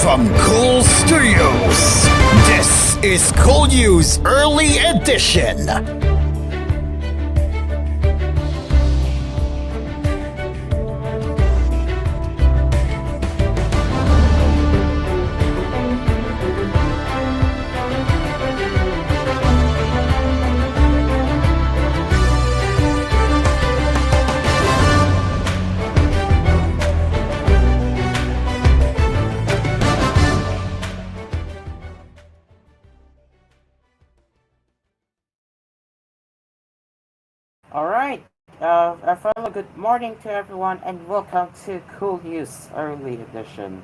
from Cool Studios. This is koolNews Early Edition. Alright, a fellow good morning to everyone and welcome to Cool News Early Edition.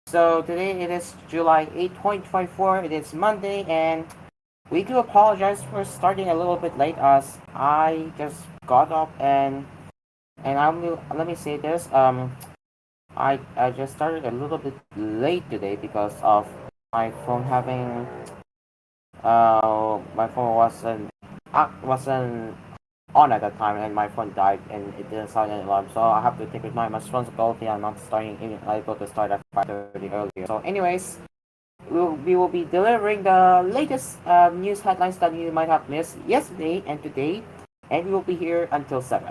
So today it is July 8th, 2024, it is Monday, and we do apologize for starting a little bit late as I just got up and let me say this, I just started a little bit late today because of my phone having, my phone wasn't on at that time and my phone died and it didn't sound an alarm, so I have to take it my responsibility. I'm not able to start at 5:30 earlier. So anyways, we will be delivering the latest news headlines that you might have missed yesterday and today, and we will be here until 7.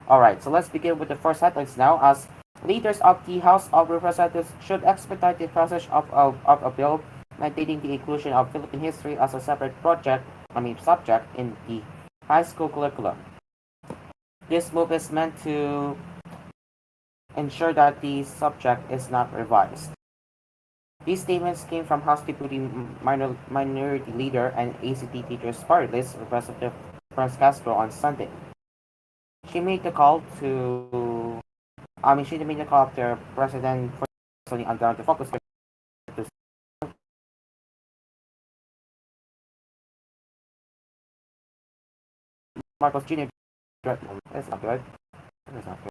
Alright, so let's begin with the first headlines now, as leaders of the House of Representatives should expedite the passage of a bill mandating the inclusion of Philippine history as a separate subject in the high school curriculum. This move is meant to ensure that the subject is not revised. These statements came from House Deputy Minority Leader and ACT Teachers Party List Representative Franz Castro on Sunday. She made the call after President on to focus to Marcos Jr. That's not good. That's not good.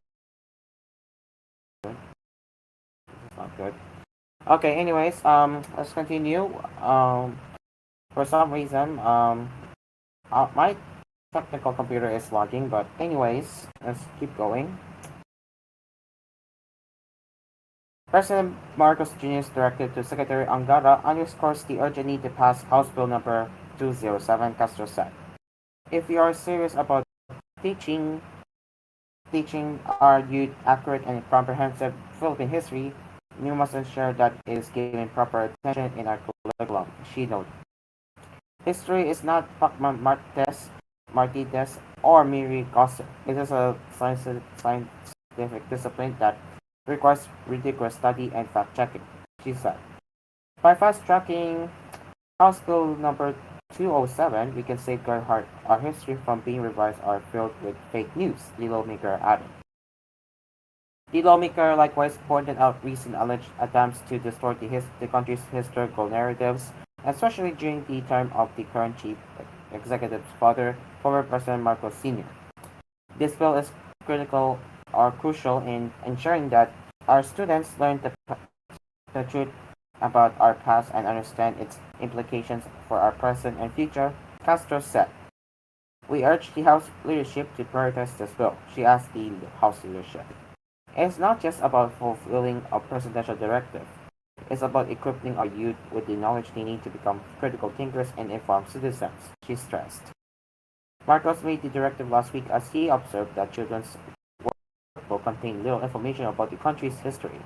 That's not good. Okay, anyways, let's continue. For some reason, my technical computer is lagging, but anyways, let's keep going. President Marcos Jr.'s directive to Secretary Angara underscores the urgent need to pass House Bill number 207, Castro said. If we are serious about teaching our youth accurate and comprehensive Philippine history, we must ensure that it is given proper attention in our curriculum, she noted. History is not Martides, or mere gossip. It is a scientific discipline that requires rigorous study and fact-checking, she said. By fast-tracking House Bill number 207, we can safeguard our history from being revised or filled with fake news, the lawmaker added. The lawmaker likewise pointed out recent alleged attempts to distort the country's historical narratives, especially during the term of the current chief executive's father, former President Marcos Sr. This bill is crucial in ensuring that our students learn the truth about our past and understand its implications for our present and future, Castro said. We urge the House leadership to prioritize this bill, she asked the House leadership. It's not just about fulfilling a presidential directive. It's about equipping our youth with the knowledge they need to become critical thinkers and informed citizens, she stressed. Marcos made the directive last week as he observed that children's workbook contained little information about the country's history.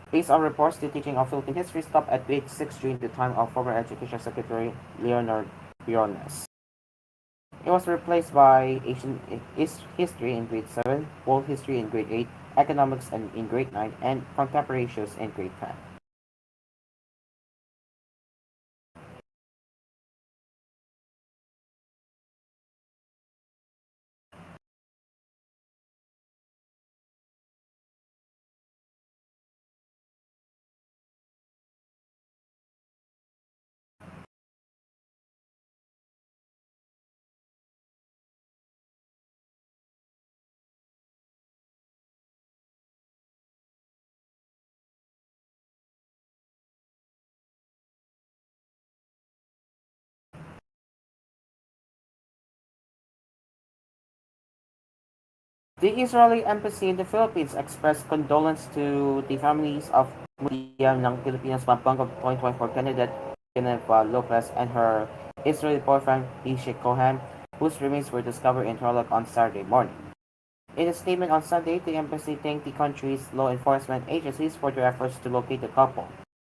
Based on reports, the teaching of Philippine history stopped at grade 6 during the time of former Education Secretary Leonard Briones. It was replaced by Asian history in grade 7, world history in grade 8, economics in grade 9, and contemporary issues in grade 10. The Israeli embassy in the Philippines expressed condolence to the families of Mudia ng Pilipinas Pampanga 2024 candidate Geneva Lopez and her Israeli boyfriend Ishe Cohen, whose remains were discovered in Tarlac on Saturday morning. In a statement on Sunday, the embassy thanked the country's law enforcement agencies for their efforts to locate the couple,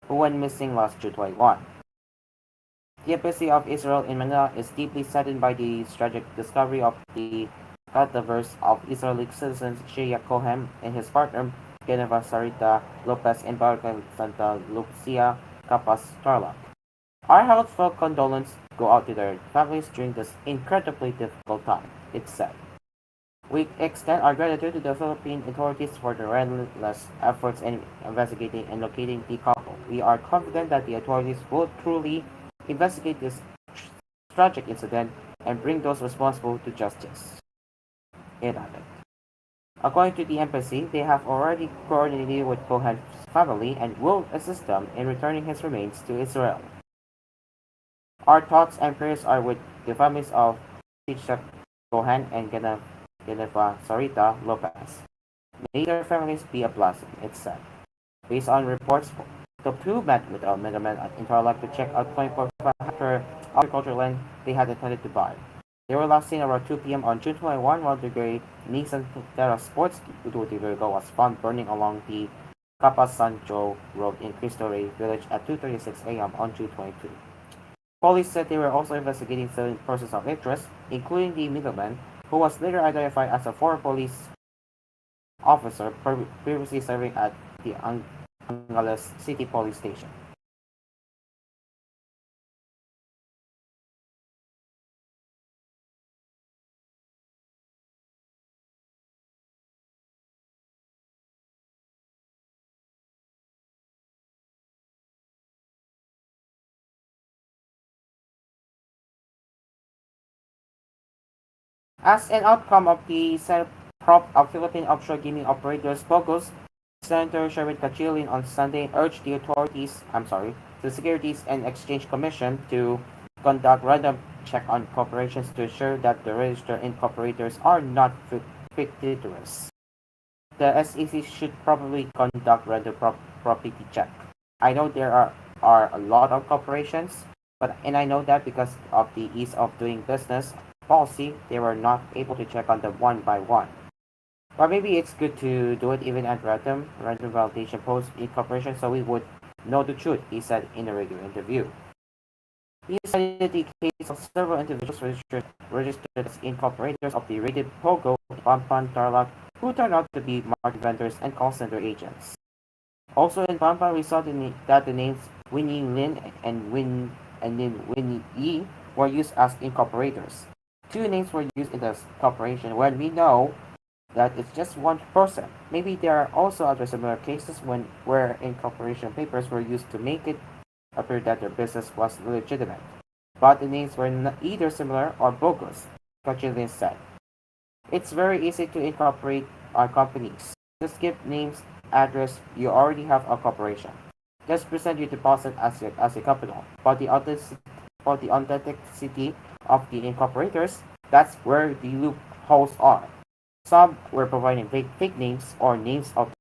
who went missing last June 21. The Embassy of Israel in Manila is deeply saddened by the tragic discovery of the cadavers of Israeli citizens Shea Cohen and his partner Geneva Sarita Lopez in Barangay Santa Lucia, Capas, Tarlac. Our heartfelt condolences go out to their families during this incredibly difficult time, it said. We extend our gratitude to the Philippine authorities for their relentless efforts in investigating and locating the couple. We are confident that the authorities will truly investigate this tragic incident and bring those responsible to justice. It added. According to the embassy, they have already coordinated with Cohen's family and will assist them in returning his remains to Israel. Our thoughts and prayers are with the families of Tichak Cohen and Geneva Sarita Lopez. May their families be a blessing, it said. Based on reports, the two met with a middleman at Interlock to check out 24 hectare agricultural land they had intended to buy. They were last seen around 2 p.m. on June 21 while the gray Nissan Terra sports utility vehicle was found burning along the Capas Sancho Road in Cristo Rey village at 2:36 a.m. on June 22. Police said they were also investigating certain persons of interest, including the middleman, who was later identified as a former police officer previously serving at the Angeles City Police Station. As an outcome of the Senate prop of Philippine offshore gaming operators focus, Senator Sherwin Kachilin on Sunday urged the Securities and Exchange Commission to conduct random check on corporations to ensure that the registered incorporators are not fictitious. The SEC should probably conduct random property check. I know are a lot of corporations, and I know that because of the ease of doing business policy, they were not able to check on them one by one. But maybe it's good to do it even at random validation post incorporation so we would know the truth, he said in a radio interview. He cited the case of several individuals registered as incorporators of the rated Pogo in Pampan Tarlac who turned out to be market vendors and call center agents. Also in Pampan, we saw that the names Winnie Lin and Winnie Yi were used as incorporators. Two names were used in the corporation when we know that it's just one person. Maybe there are also other similar cases where incorporation papers were used to make it appear that their business was legitimate, but the names were either similar or bogus, Kochilin said. It's very easy to incorporate our companies. Just give names, address, you already have a corporation. Just present your deposit as a capital. For the authenticity of the incorporators, that's where the loopholes are. Some were providing fake names or names of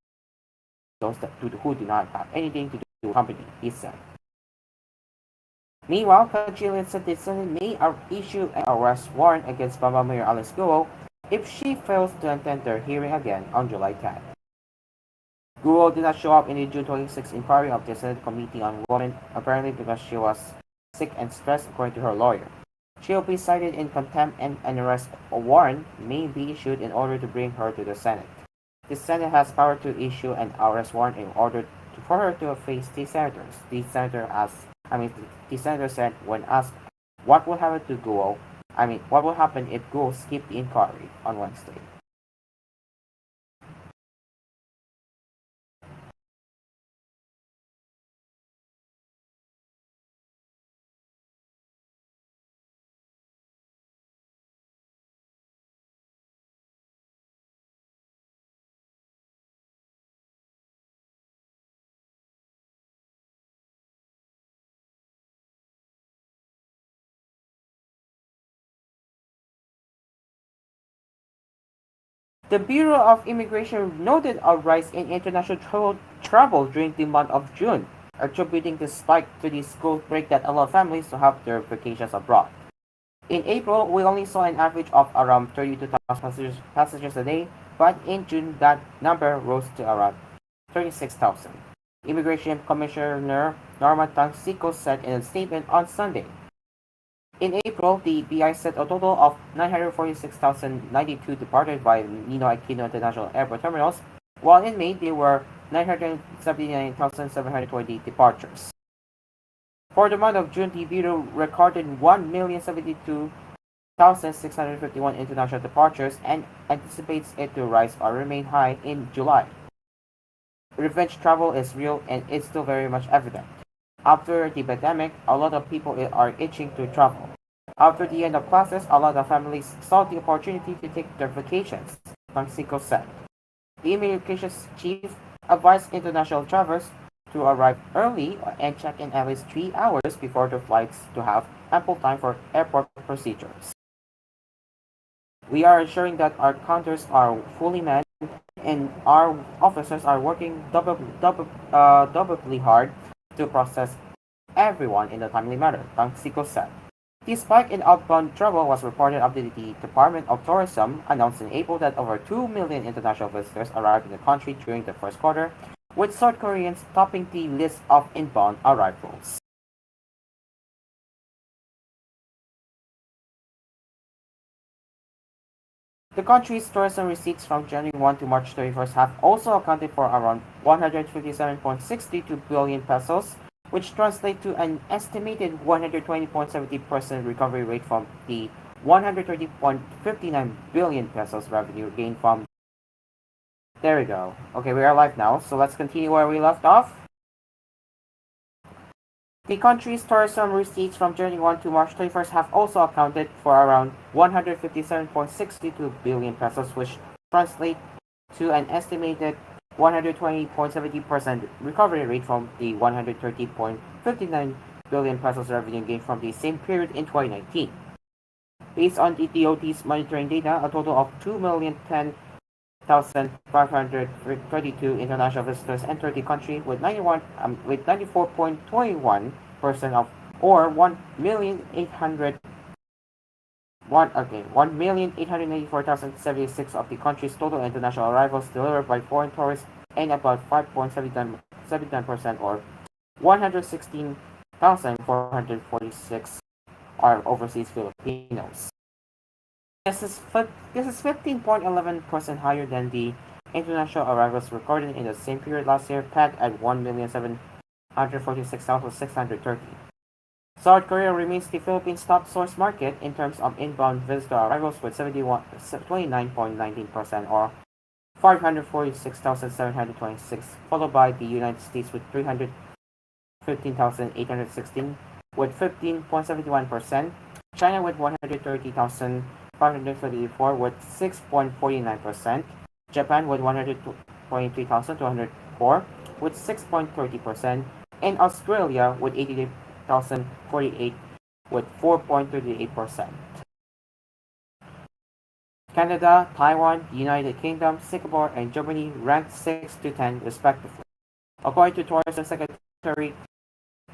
those who do not have anything to do with the company, he said. Meanwhile, Kajilian said the Senate may issue an arrest warrant against Bamba Mayor Alice Guo if she fails to attend their hearing again on July 10. Guo did not show up in the June 26 inquiry of the Senate Committee on Women, apparently because she was sick and stressed, according to her lawyer. She will be cited in contempt and an arrest warrant may be issued in order to bring her to the Senate. The Senate has power to issue an arrest warrant in order for her to face the senators. The senator said when asked what will happen to Guo, what will happen if Guo skipped the inquiry on Wednesday. The Bureau of Immigration noted a rise in international travel during the month of June, attributing the spike to the school break that allowed families to have their vacations abroad. In April, we only saw an average of around 32,000 passengers a day, but in June that number rose to around 36,000. Immigration Commissioner Norman Tansico said in a statement on Sunday. In April, the BI said a total of 946,092 departed by Ninoy Aquino International Airport terminals, while in May there were 979,720 departures. For the month of June, the Bureau recorded 1,072,651 international departures and anticipates it to rise or remain high in July. Revenge travel is real and it's still very much evident. After the pandemic, a lot of people are itching to travel. After the end of classes, a lot of families saw the opportunity to take their vacations, Mexico said. The immigration chief advised international travelers to arrive early and check in at least 3 hours before the flights to have ample time for airport procedures. We are ensuring that our counters are fully manned and our officers are working doubly hard to process everyone in a timely manner, Tansico said. The spike in outbound travel was reported after the Department of Tourism announced in April that over 2 million international visitors arrived in the country during the first quarter, with South Koreans topping the list of inbound arrivals. The country's tourism receipts from January 1 to March 31st have also accounted for around 157.62 billion pesos, which translates to an estimated 120.70% recovery rate from the 130.59 billion pesos revenue gained from. There we go. Okay, we are live now, so let's continue where we left off. The country's tourism receipts from January 1 to March 31st have also accounted for around 157.62 billion pesos, which translates to an estimated 120.70% recovery rate from the 130.59 billion pesos revenue gained from the same period in 2019. Based on the DOT's monitoring data, a total of 2,010,532 international visitors entered the country with 94.21% of or 1,894,076 of the country's total international arrivals delivered by foreign tourists, and about 5.79% or 116,446 are overseas Filipinos. This is 15.11% higher than the international arrivals recorded in the same period last year, pegged at 1,746,630. South Korea remains the Philippines' top source market in terms of inbound visitor arrivals with 29.19% or 546,726, followed by the United States with 315,816 with 15.71%, China with 130,534 with 6.49%, Japan with 123,204 with 6.30%, and Australia with 88,048 with 4.38%. Canada, Taiwan, the United Kingdom, Singapore, and Germany ranked 6 to 10 respectively. According to Tourism Secretary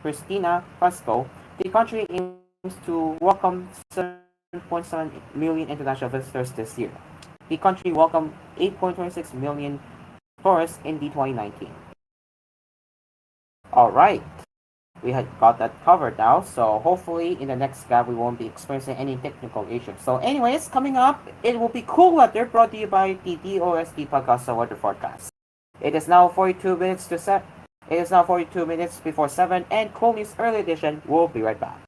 Cristina Pasco, the country aims to welcome 7.7 million international visitors this year. The country welcomed 8.26 million tourists in the 2019. Alright, we had got that covered now, so hopefully in the next gap we won't be experiencing any technical issues. So anyways, coming up, it will be cool weather brought to you by the DOST Podcast Weather Forecast. It is now 42 minutes to set. It is now 42 minutes before 7, and koolNews Early Edition will be right back.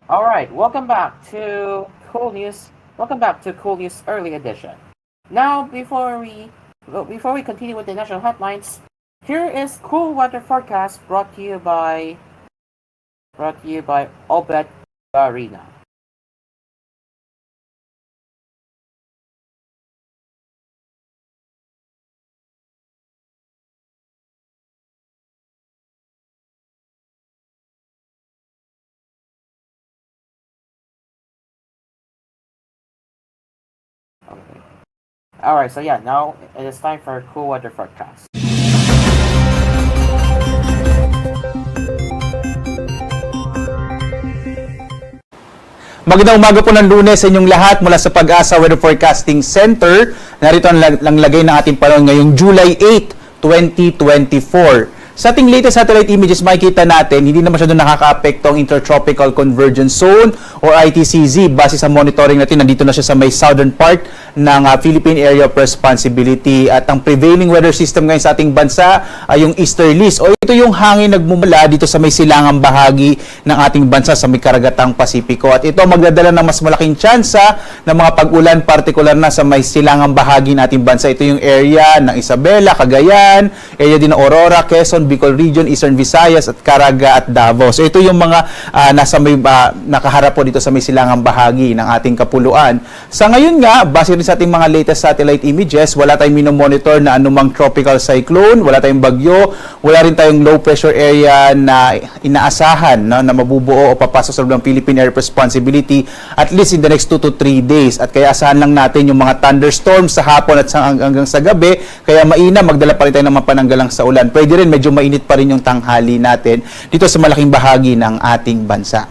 All right, welcome back to Cool News. Welcome back to Cool News Early Edition. Now, before we continue with the national headlines, here is cool weather forecast brought to you by Obet Barina. Okay. All right, so yeah, now it is time for cool weather forecast. Magandang umaga po ng Lunes sa inyong lahat mula sa Pag-asa Weather Forecasting Center. Narito ang lagay ng ating panahon ngayong July 8, 2024. Sa ating latest satellite images, makikita natin, hindi na masyado nakaka-apekto ang Intertropical Convergence Zone or ITCZ. Base sa monitoring natin, nandito na siya sa may southern part ng Philippine Area of Responsibility. At ang prevailing weather system ngayon sa ating bansa ay yung easterlies. O ito yung hangin nagmumula dito sa may silangang bahagi ng ating bansa sa may karagatang Pasipiko. At ito magdadala ng mas malaking tsansa ng mga pag-ulan, partikular na sa may silangang bahagi ng ating bansa. Ito yung area ng Isabela, Cagayan, area din ng Aurora, Quezon, Bicol Region, Eastern Visayas at Caraga at Davao. So ito yung mga nasa may nakaharap po dito sa may silangang bahagi ng ating kapuluan. Sa ngayon nga, base rin sa ating mga latest satellite images, wala tayong minomonitor na anumang tropical cyclone, wala tayong bagyo, wala rin tayong low pressure area na inaasahan na mabubuo o papasok sa loob ng Philippine Air Responsibility at least in the next 2 to 3 days. At kaya asahan lang natin yung mga thunderstorms sa hapon at hanggang sa gabi, kaya mainam, magdala pa rin tayo ng mga pananggalang sa ulan. Pwede rin medyo mainit pa rin yung tanghali natin dito sa malaking bahagi ng ating bansa.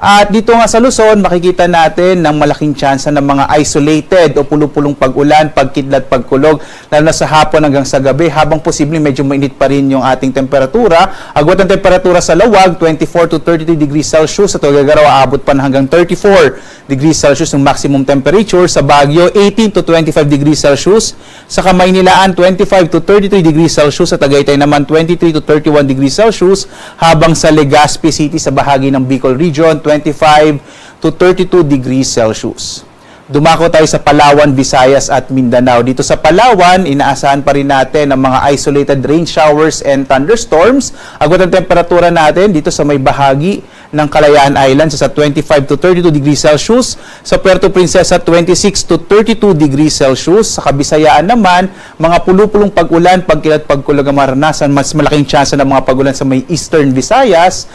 At dito nga sa Luzon, makikita natin ng malaking tsansa ng mga isolated o pulupulong pag-ulan, pagkidlat, pagkulog, lalo na sa hapon hanggang sa gabi, habang posibleng medyo mainit pa rin yung ating temperatura. Agwat ang temperatura sa Lawag, 24 to 33 degrees Celsius. Sa Tuguegarao, aabot pa na hanggang 34 degrees Celsius ng maximum temperature. Sa Baguio, 18 to 25 degrees Celsius. Sa Kamaynilaan, 25 to 33 degrees Celsius. Sa Tagaytay naman, 23 to 31 degrees Celsius. Habang sa Legazpi City, sa bahagi ng Bicol Region, 25 to 32 degrees Celsius. Dumako tayo sa Palawan, Visayas at Mindanao. Dito sa Palawan, inaasahan pa rin natin ang mga isolated rain showers and thunderstorms. Agwat ang temperatura natin dito sa may bahagi ng Kalayaan Islands sa 25 to 32 degrees Celsius. Sa Puerto Princesa, 26 to 32 degrees Celsius. Sa Kabisayaan naman, mga pulupulong pag-ulan, pagkilat, pagkulog ang maranasan. Mas malaking tsansa ng mga pag-ulan sa may Eastern Visayas,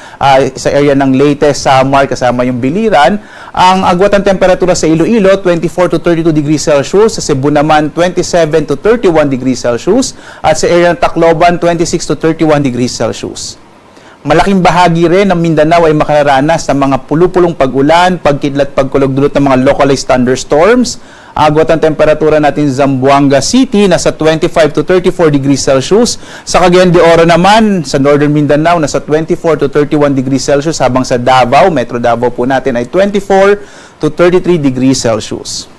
sa area ng Leyte, Samar, kasama yung Biliran. Ang agwat ang temperatura sa Iloilo, 24 to 32 degrees Celsius. Sa Cebu naman, 27 to 31 degrees Celsius. At sa area ng Tacloban, 26 to 31 degrees Celsius. Malaking bahagi rin ng Mindanao ay makararanas ng mga pulupulong pag-ulan, pagkidlat, pagkulog dulot ng mga localized thunderstorms. Agwat ang temperatura natin sa Zamboanga City, nasa 25 to 34 degrees Celsius. Sa Cagayan de Oro naman, sa Northern Mindanao, nasa 24 to 31 degrees Celsius. Habang sa Davao, Metro Davao po natin ay 24 to 33 degrees Celsius.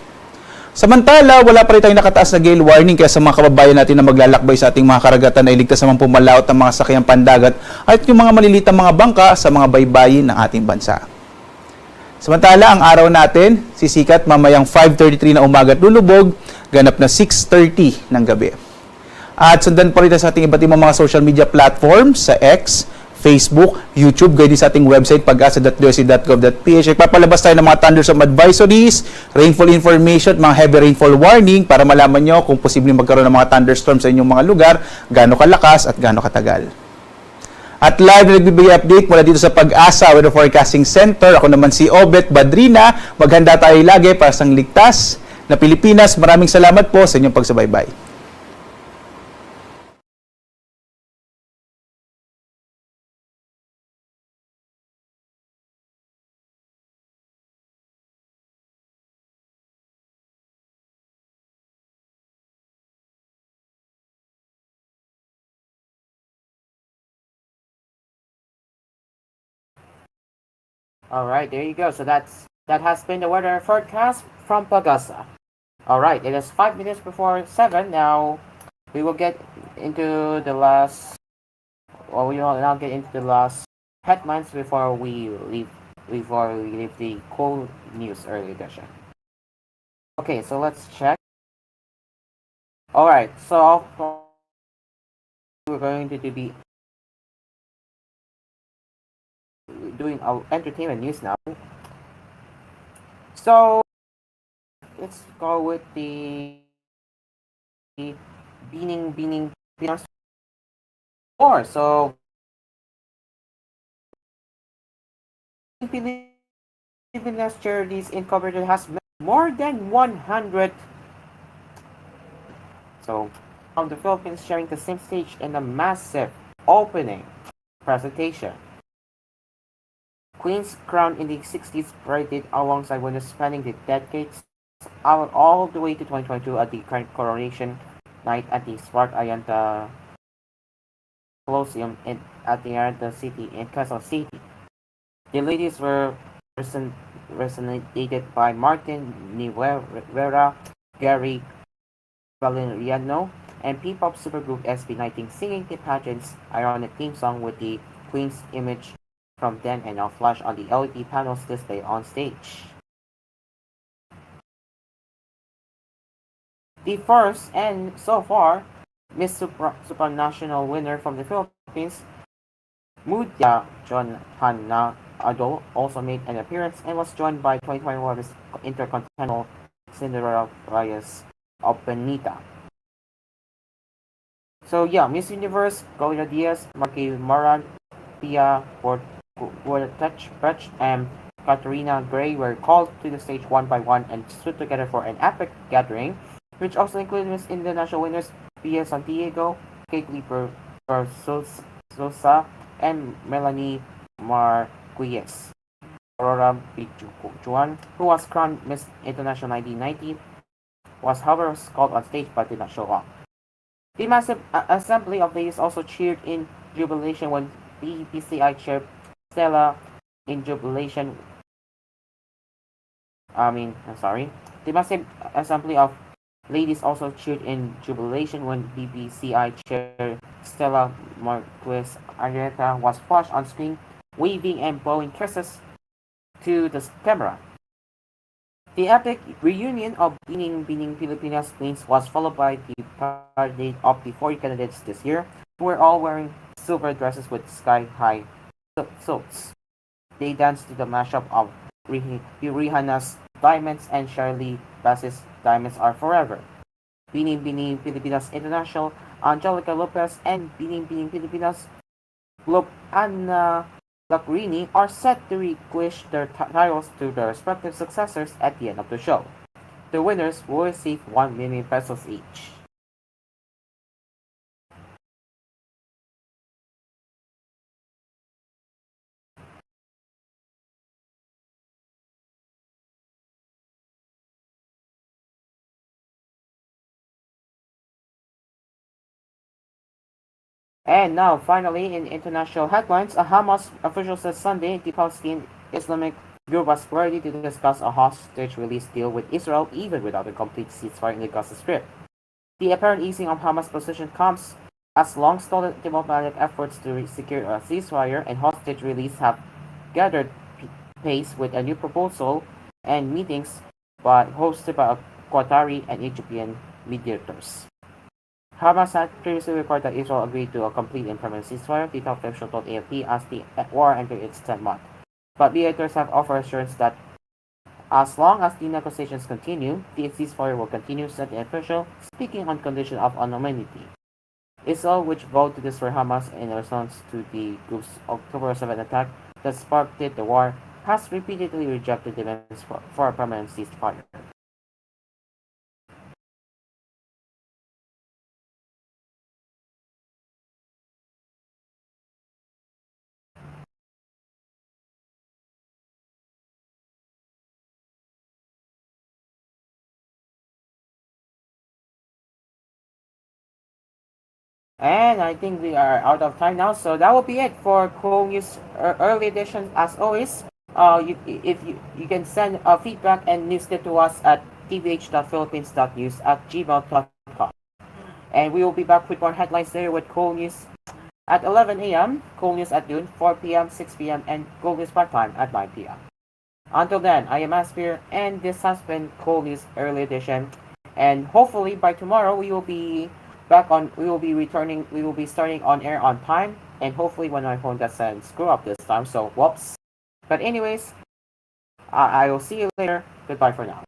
Samantala, wala pa rin tayong nakataas na gale warning kaya sa mga kababayan natin na maglalakbay sa ating mga karagatan na iligtas naman pumalaot ng mga sakyang pandagat at yung mga malilitang mga bangka sa mga baybayin ng ating bansa. Samantala, ang araw natin, sisikat mamayang 5:33 na umaga at lulubog, ganap na 6:30 ng gabi. At sundan pa rin sa ating iba't ibang mga social media platforms sa X, Facebook, YouTube, gaya din sa ating website pag-asa.doc.gov.ph. Papalabas tayo ng mga thunderstorm advisories, rainfall information, mga heavy rainfall warning para malaman nyo kung posibleng magkaroon ng mga thunderstorms sa inyong mga lugar, gaano kalakas at gaano katagal. At live na nagbibigay update mula dito sa Pag-asa Weather Forecasting Center. Ako naman si Obet Badrina. Maghanda tayo lagi para sa ligtas na Pilipinas. Maraming salamat po sa inyong pagsubaybay. Alright, there you go. So that has been the weather forecast from Pagasa. Alright, it is 5 minutes before 7. Now we will get into the last we will now get into the last headlines before we leave before we leave the cool news early edition. Okay, so let's check. Alright, so we're going to be doing our entertainment news now. So let's go with the Beaning more. So Pilipinas charities incorporated has more than 100 so from the Philippines sharing the same stage in a massive opening presentation. Queen's crown in the 60s paraded alongside winners spanning the decades out all the way to 2022 at the current coronation night at the Spark Ayanta Colosseum at the Ayanta City in Quezon City. The ladies were resonated by Martin Nievera, Gary Valeriano, and P-pop supergroup SB19 singing the pageant's ironic theme song with the Queen's image from then and now flashed on the LED panels displayed on stage. The first and so far Miss Supranational winner from the Philippines, Mudia Johanna Ado, also made an appearance and was joined by 2021 Miss Intercontinental Cinderella Reyes of Benita. So yeah, Miss Universe, Gloria Diaz, Marky Moran, Pia Bortech, and Katarina Gray were called to the stage one by one and stood together for an epic gathering, which also included Miss International winners Pia Santiago, Kate Leeper Sosa, and Melanie Marquez. Aurora Bichuan, who was crowned Miss International 1990, was however called on stage but did not show up. The massive assembly of ladies also cheered in jubilation when BPCI chair Stella in jubilation. I'm sorry. The massive assembly of ladies also cheered in jubilation when BPCI chair Stella Marquez Arieta was flashed on screen, waving and blowing kisses to the camera. The epic reunion of Bining Pilipinas Queens was followed by the parade of the 40 candidates this year, who were all wearing silver dresses with sky-high silks. They danced to the mashup of Rihanna's Diamonds and Shirley Bassey's Diamonds Are Forever. Bining Pilipinas International, Angelica Lopez, and Bining Pilipinas Anna Lacrini are set to relinquish their titles to their respective successors at the end of the show. The winners will receive 1 million pesos each. And now, finally, in international headlines, a Hamas official said Sunday the Palestinian Islamic group was ready to discuss a hostage release deal with Israel even without a complete ceasefire in the Gaza Strip. The apparent easing of Hamas' position comes as long-stalled diplomatic efforts to secure a ceasefire and hostage release have gathered pace with a new proposal and meetings hosted by Qatari and Egyptian mediators. Hamas had previously reported that Israel agreed to a complete and permanent ceasefire, the top official told AFP as the war entered its 10th month. But mediators have offered assurance that as long as the negotiations continue, the ceasefire will continue, said the official, speaking on condition of anonymity. Israel, which vowed to destroy Hamas in response to the group's October 7 attack that sparked the war, has repeatedly rejected demands for a permanent ceasefire. And I think we are out of time now, so that will be it for Cool News Early Edition. As always, if you can send feedback and news to us at tvh.philippines.news@gmail.com. And we will be back with more headlines later with Cool News at 11 a.m., koolNews at noon, 4 p.m., 6 p.m., and koolNews part-time at 9 p.m. Until then, I am Aspir, and this has been koolNews Early Edition. And hopefully by tomorrow we will be we will be starting on air on time, and hopefully when my phone doesn't screw up this time, so whoops. But anyways, I will see you later. Goodbye for now.